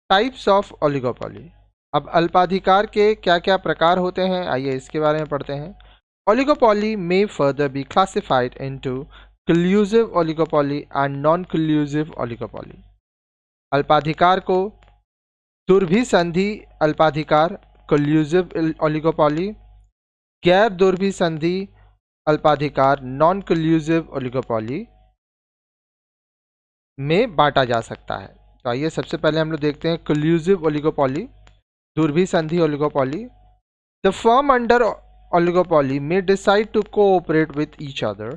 Types of oligopoly. अब अल्पाधिकार के क्या क्या प्रकार होते हैं, आइए इसके बारे में पढ़ते हैं। ओलिगोपोली में further be classified into collusive oligopoly and non collusive oligopoly. अल्पाधिकार को दुर्भिसंधि अल्पाधिकार कल्यूसिव ओलिगोपोली, गैर दुर्भिसंधि अल्पाधिकार नॉन कल्यूसिव ओलिगोपोली में बांटा जा सकता है। तो आइए सबसे पहले हम लोग देखते हैं कल्यूसिव ओलिगोपोली, दुर्भिसंधि oligopoly. The firm under oligopoly may decide to cooperate with each other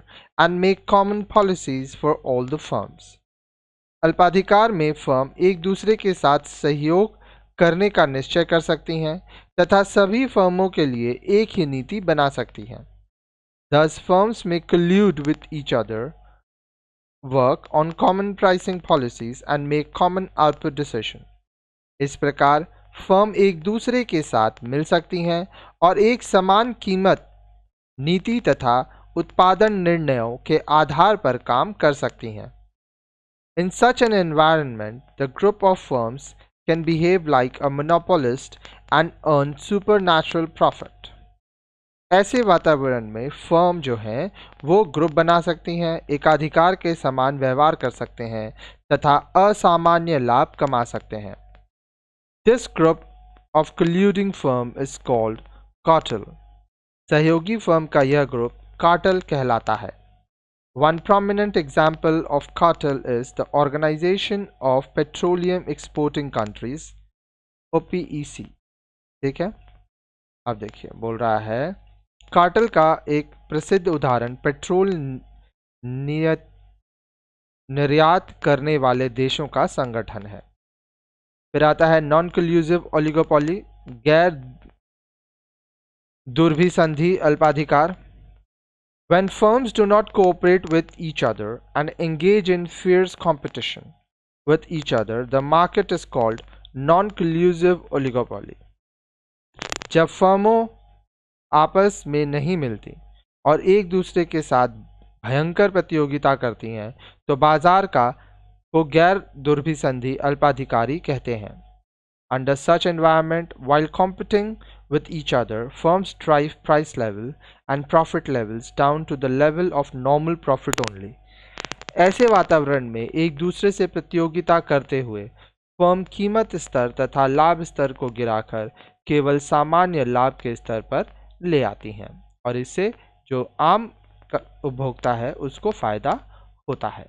and make common policies for all the firms. अल्पाधिकार में फर्म एक दूसरे के साथ सहयोग करने का निश्चय कर सकती हैं तथा सभी फर्मों के लिए एक ही नीति बना सकती हैं। Thus firms may collude with each other, work on common pricing policies and make common output decision. इस प्रकार फर्म एक दूसरे के साथ मिल सकती हैं और एक समान कीमत नीति तथा उत्पादन निर्णयों के आधार पर काम कर सकती हैं। In such an environment, the group of firms can behave like a monopolist and earn supernatural profit. ऐसे वातावरण में फर्म जो हैं वो ग्रुप बना सकती हैं, एकाधिकार के समान व्यवहार कर सकते हैं तथा असामान्य लाभ कमा सकते हैं। This group of colluding firm is called cartel. सहयोगी फर्म का यह ग्रुप कार्टेल कहलाता है। One prominent example of cartel is the Organization of Petroleum Exporting Countries, OPEC। ठीक है, अब देखिए बोल रहा है कार्टेल का एक प्रसिद्ध उदाहरण पेट्रोल निर्यात करने वाले देशों का संगठन है। फिर आता है नॉन कल्यूसिव ओलिगोपोली, गैर दुर्भिसंधि अल्पाधिकार। When firms do not cooperate with each other and engage in fierce competition with each other, the market is called non-collusive oligopoly. जब फर्मों आपस में नहीं मिलती और एक दूसरे के साथ भयंकर प्रतियोगिता करती हैं तो बाजार को गैर दुर्भिसंधि अल्पाधिकारी कहते हैं। Under such environment, while competing with each other, firms drive price level and profit levels down to the level of normal profit only. ऐसे वातावरण में एक दूसरे से प्रतियोगिता करते हुए फर्म कीमत स्तर तथा लाभ स्तर को गिराकर केवल सामान्य लाभ के स्तर पर ले आती हैं और इससे जो आम उपभोक्ता है उसको फायदा होता है।